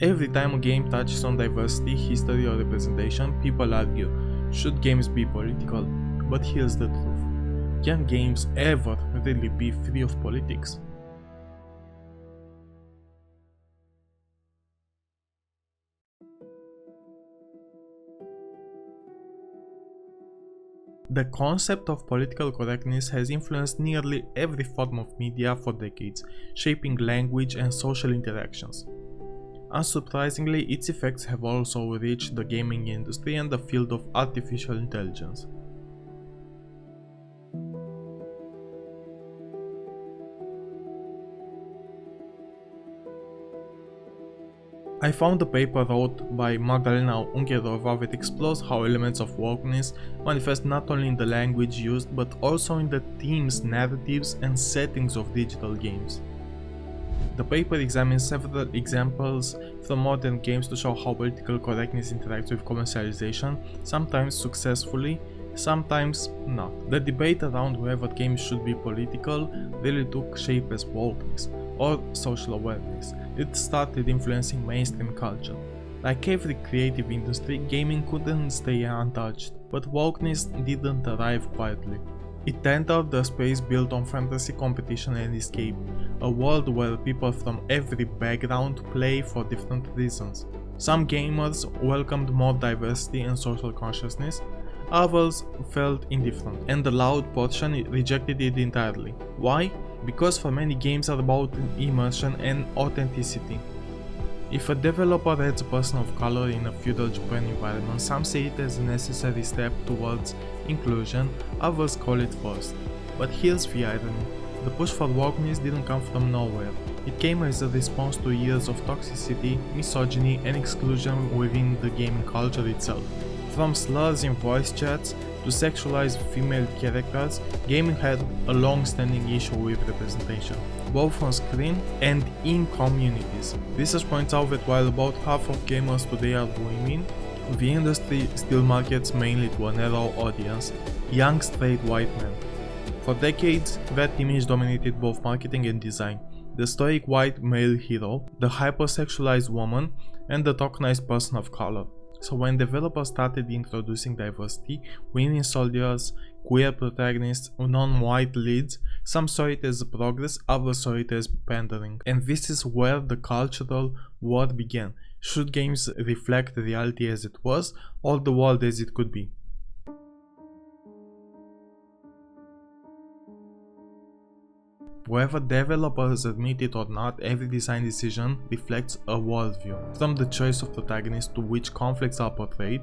Every time a game touches on diversity, history or representation, people argue, should games be political? But here's the truth. Can games ever really be free of politics? The concept of political correctness has influenced nearly every form of media for decades, shaping language and social interactions. Unsurprisingly, its effects have also reached the gaming industry and the field of artificial intelligence. I found a paper wrote by Magdalena Ungerova that explores how elements of wokeness manifest not only in the language used but also in the themes, narratives and settings of digital games. The paper examines several examples from modern games to show how political correctness interacts with commercialization, sometimes successfully, sometimes not. The debate around whether games should be political really took shape as wokeness, or social awareness. It started influencing mainstream culture. Like every creative industry, gaming couldn't stay untouched, but wokeness didn't arrive quietly. It entered the space built on fantasy, competition and escape, a world where people from every background play for different reasons. Some gamers welcomed more diversity and social consciousness, others felt indifferent, and the loud portion rejected it entirely. Why? Because for many games are about immersion and authenticity. If a developer adds a person of color in a feudal Japan environment, some see it as a necessary step towards inclusion, others call it forced. But here's the irony. The push for wokeness didn't come from nowhere. It came as a response to years of toxicity, misogyny and exclusion within the gaming culture itself. From slurs in voice chats to sexualized female characters, gaming had a long-standing issue with representation, both on screen and in communities. Research points out that while about half of gamers today are women, the industry still markets mainly to a narrow audience, young straight white men. For decades, that image dominated both marketing and design. The stoic white male hero, the hypersexualized woman, and the tokenized person of color. So when developers started introducing diversity, women soldiers, queer protagonists, non-white leads, some saw it as progress, others saw it as pandering. And this is where the cultural war began. Should games reflect reality as it was, or the world as it could be? Whether developers admit it or not, every design decision reflects a worldview, from the choice of protagonists to which conflicts are portrayed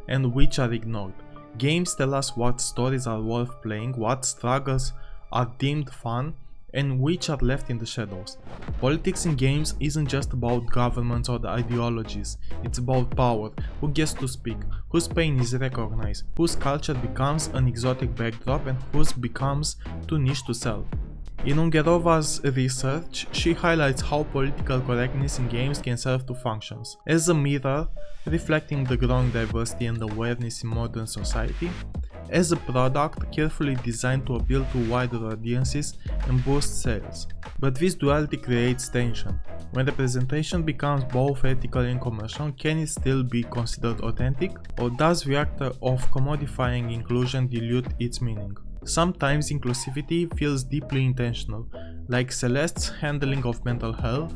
and which are ignored. Games tell us what stories are worth playing, what struggles are deemed fun, and which are left in the shadows. Politics in games isn't just about governments or the ideologies, it's about power, who gets to speak, whose pain is recognized, whose culture becomes an exotic backdrop and whose becomes too niche to sell. In Ungerova's research, she highlights how political correctness in games can serve two functions: as a mirror, reflecting the growing diversity and awareness in modern society, as a product carefully designed to appeal to wider audiences and boost sales. But this duality creates tension. When representation becomes both ethical and commercial, can it still be considered authentic? Or does the act of commodifying inclusion dilute its meaning? Sometimes inclusivity feels deeply intentional, like Celeste's handling of mental health,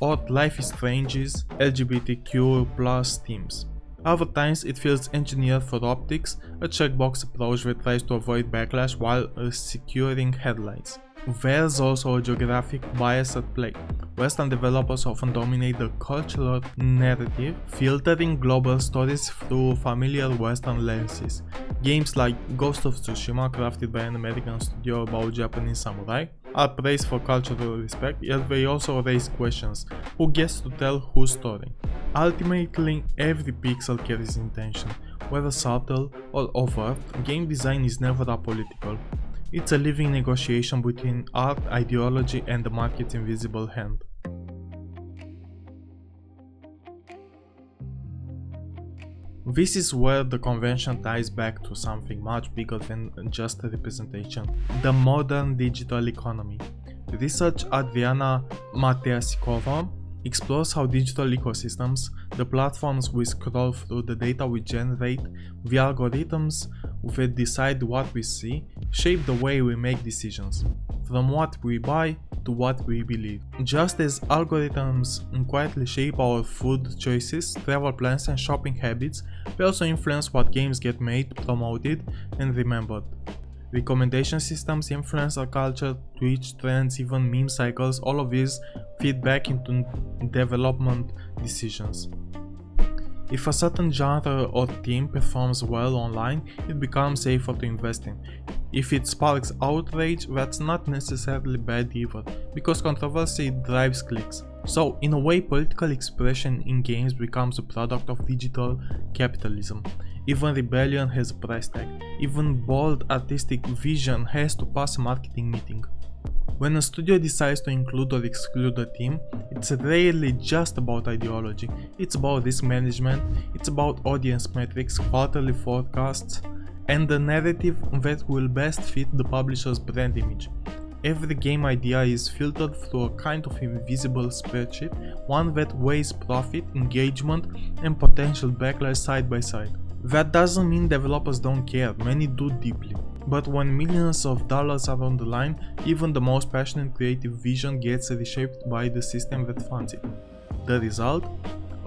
or Life is Strange's LGBTQ+ themes. Other times it feels engineered for optics, a checkbox approach that tries to avoid backlash while securing headlines. There's also a geographic bias at play. Western developers often dominate the cultural narrative, filtering global stories through familiar Western lenses. Games like Ghost of Tsushima, crafted by an American studio about Japanese samurai, are praised for cultural respect, yet they also raise questions: who gets to tell whose story? Ultimately, every pixel carries intention. Whether subtle or overt, game design is never apolitical. It's a living negotiation between art, ideology, and the market's invisible hand. This is where the convention ties back to something much bigger than just a representation: the modern digital economy. Research Adriana Mateasikova explores how digital ecosystems, the platforms we scroll through, the data we generate, the algorithms that decide what we see, shape the way we make decisions, from what we buy to what we believe. Just as algorithms quietly shape our food choices, travel plans and shopping habits, they also influence what games get made, promoted, and remembered. Recommendation systems, influencer culture, Twitch trends, even meme cycles, all of these feed back into development decisions. If a certain genre or theme performs well online, it becomes safer to invest in. If it sparks outrage, that's not necessarily bad either, because controversy drives clicks. So, in a way, political expression in games becomes a product of digital capitalism. Even rebellion has a price tag. Even bold artistic vision has to pass a marketing meeting. When a studio decides to include or exclude a theme, it's rarely just about ideology. It's about risk management, it's about audience metrics, quarterly forecasts, and the narrative that will best fit the publisher's brand image. Every game idea is filtered through a kind of invisible spreadsheet, one that weighs profit, engagement, and potential backlash side by side. That doesn't mean developers don't care, many do deeply. But when millions of dollars are on the line, even the most passionate creative vision gets reshaped by the system that funds it. The result?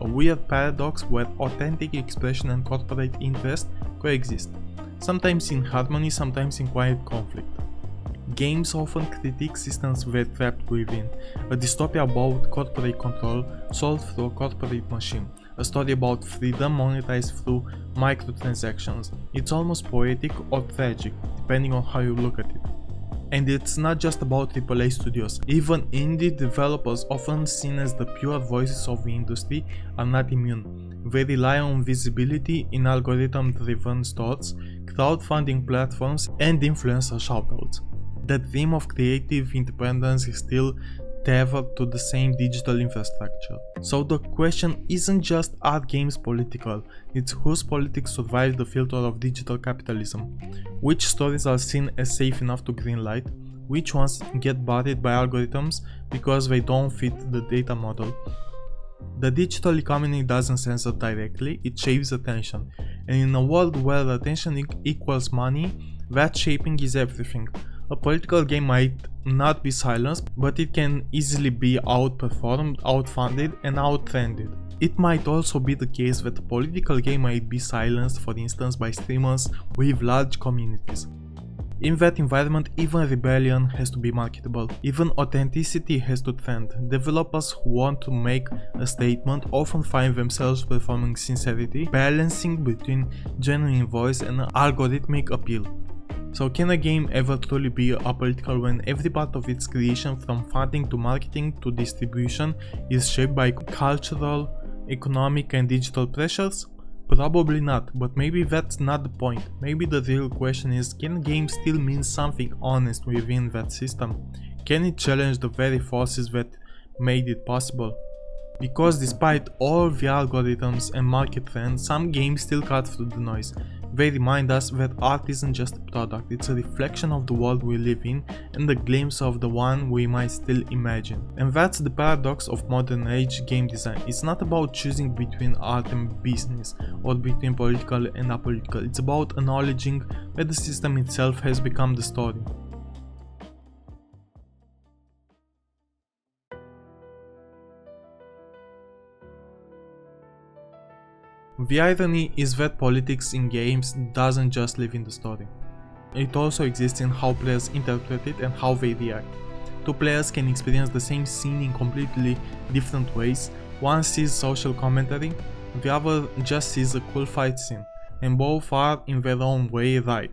A weird paradox where authentic expression and corporate interest coexist, sometimes in harmony, sometimes in quiet conflict. Games often critique systems we're trapped within, a dystopia about corporate control solved through a corporate machine, a story about freedom monetized through microtransactions. It's almost poetic or tragic, depending on how you look at it. And it's not just about AAA studios. Even indie developers, often seen as the pure voices of the industry, are not immune. They rely on visibility in algorithm-driven stores, crowdfunding platforms, and influencer shoutouts. The theme of creative independence is still tethered to the same digital infrastructure. So the question isn't just are games political, it's whose politics survive the filter of digital capitalism. Which stories are seen as safe enough to greenlight, which ones get buried by algorithms because they don't fit the data model. The digital economy doesn't censor directly, it shapes attention. And in a world where attention equals money, that shaping is everything. A political game might not be silenced, but it can easily be outperformed, outfunded, and outtrended. It might also be the case that a political game might be silenced, for instance, by streamers with large communities. In that environment, even rebellion has to be marketable, even authenticity has to trend. Developers who want to make a statement often find themselves performing sincerity, balancing between genuine voice and algorithmic appeal. So can a game ever truly be apolitical when every part of its creation, from funding to marketing to distribution, is shaped by cultural, economic and digital pressures? Probably not, but maybe that's not the point. Maybe the real question is, can a game still mean something honest within that system? Can it challenge the very forces that made it possible? Because despite all the algorithms and market trends, some games still cut through the noise. They remind us that art isn't just a product, it's a reflection of the world we live in and a glimpse of the one we might still imagine. And that's the paradox of modern age game design. It's not about choosing between art and business, or between political and apolitical. It's about acknowledging that the system itself has become the story. The irony is that politics in games doesn't just live in the story. It also exists in how players interpret it and how they react. Two players can experience the same scene in completely different ways. One sees social commentary, the other just sees a cool fight scene, and both are in their own way right.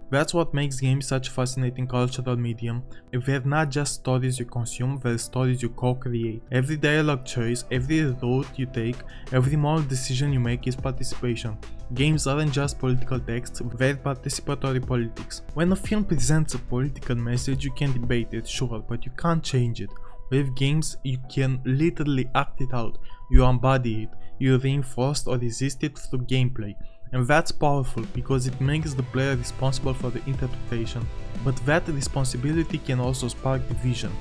That's what makes games such a fascinating cultural medium. They're not just stories you consume, they're stories you co-create. Every dialogue choice, every route you take, every moral decision you make is participation. Games aren't just political texts, they're participatory politics. When a film presents a political message, you can debate it, sure, but you can't change it. With games, you can literally act it out, you embody it, you reinforce or resist it through gameplay. And that's powerful because it makes the player responsible for the interpretation. But that responsibility can also spark division.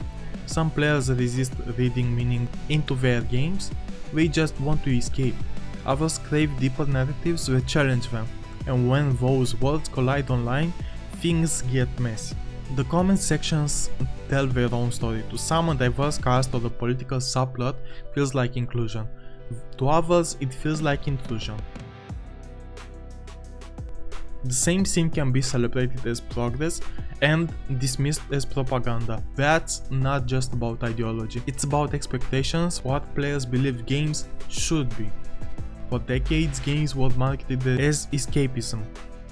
Some players resist reading meaning into their games, they just want to escape. Others crave deeper narratives that challenge them, and when those worlds collide online, things get messy. The comment sections tell their own story. To some, a diverse cast or a political subplot feels like inclusion. To others, it feels like intrusion. The same scene can be celebrated as progress and dismissed as propaganda. That's not just about ideology, it's about expectations, what players believe games should be. For decades, games were marketed as escapism,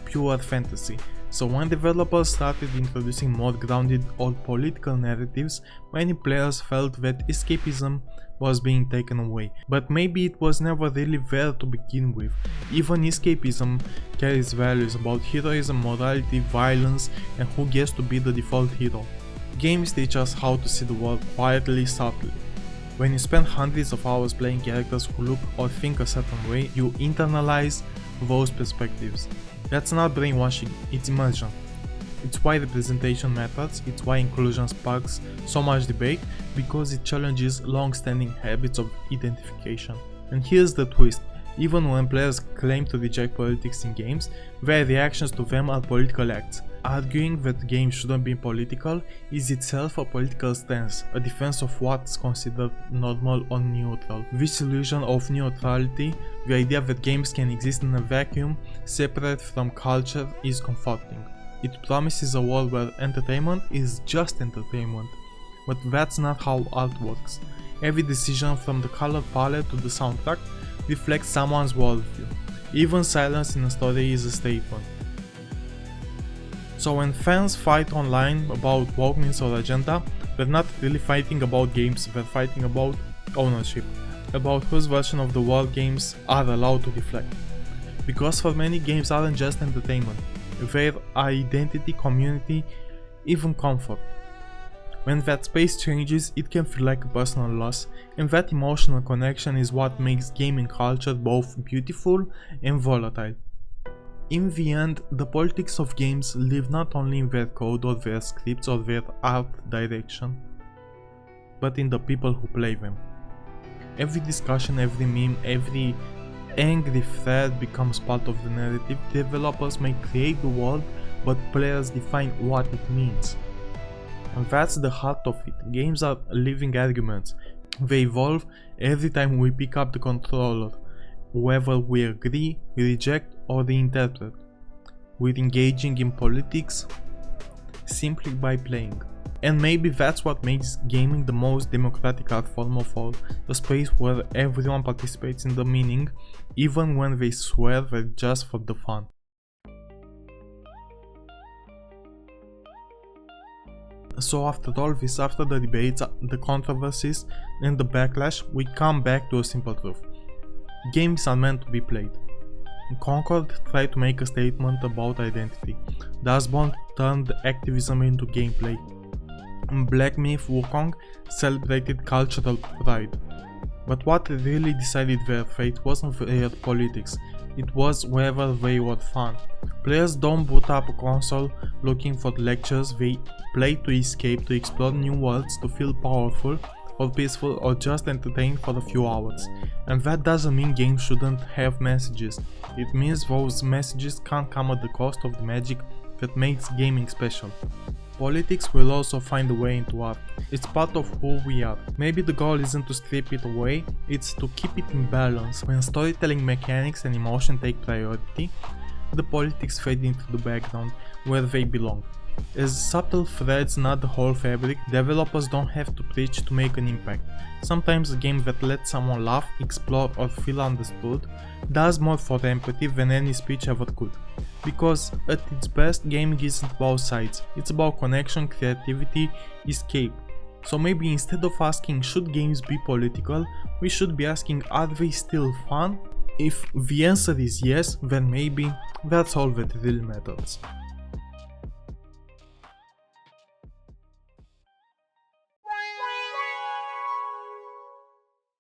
pure fantasy. So when developers started introducing more grounded or political narratives, many players felt that escapism was being taken away. But maybe it was never really there to begin with. Even escapism carries values about heroism, morality, violence, and who gets to be the default hero. Games teach us how to see the world quietly, subtly. When you spend hundreds of hours playing characters who look or think a certain way, you internalize those perspectives. That's not brainwashing, it's immersion. It's why representation matters, it's why inclusion sparks so much debate, because it challenges long-standing habits of identification. And here's the twist, even when players claim to reject politics in games, their reactions to them are political acts. Arguing that games shouldn't be political is itself a political stance, a defense of what's considered normal or neutral. This illusion of neutrality, the idea that games can exist in a vacuum, separate from culture, is comforting. It promises a world where entertainment is just entertainment. But that's not how art works. Every decision, from the color palette to the soundtrack, reflects someone's worldview. Even silence in a story is a statement. So when fans fight online about wokeness or agenda, they're not really fighting about games, they're fighting about ownership, about whose version of the world games are allowed to reflect. Because for many, games aren't just entertainment, they're identity, community, even comfort. When that space changes, it can feel like a personal loss, and that emotional connection is what makes gaming culture both beautiful and volatile. In the end, the politics of games live not only in their code or their scripts or their art direction, but in the people who play them. Every discussion, every meme, every angry thread becomes part of the narrative. Developers may create the world, but players define what it means. And that's the heart of it. Games are living arguments. They evolve every time we pick up the controller, whether we agree, reject, or reinterpret. We're engaging in politics simply by playing. And maybe that's what makes gaming the most democratic art form of all, a space where everyone participates in the meaning, even when they swear that just for the fun. So after all this, after the debates, the controversies, and the backlash, we come back to a simple truth. Games are meant to be played. Concord tried to make a statement about identity. Dustbound turned activism into gameplay. Black Myth Wukong celebrated cultural pride. But what really decided their fate wasn't their politics, it was whether they were fun. Players don't boot up a console looking for lectures, they play to escape, to explore new worlds, to feel powerful or peaceful or just entertained for a few hours. And that doesn't mean games shouldn't have messages, it means those messages can't come at the cost of the magic that makes gaming special. Politics will also find a way into art, it's part of who we are. Maybe the goal isn't to strip it away, it's to keep it in balance. When storytelling mechanics and emotion take priority, the politics fade into the background, where they belong. As subtle threads, not the whole fabric, developers don't have to preach to make an impact. Sometimes a game that lets someone laugh, explore or feel understood does more for empathy than any speech ever could. Because at its best, gaming isn't about sides, it's about connection, creativity, escape. So maybe instead of asking should games be political, we should be asking are they still fun? If the answer is yes, then maybe that's all that really matters.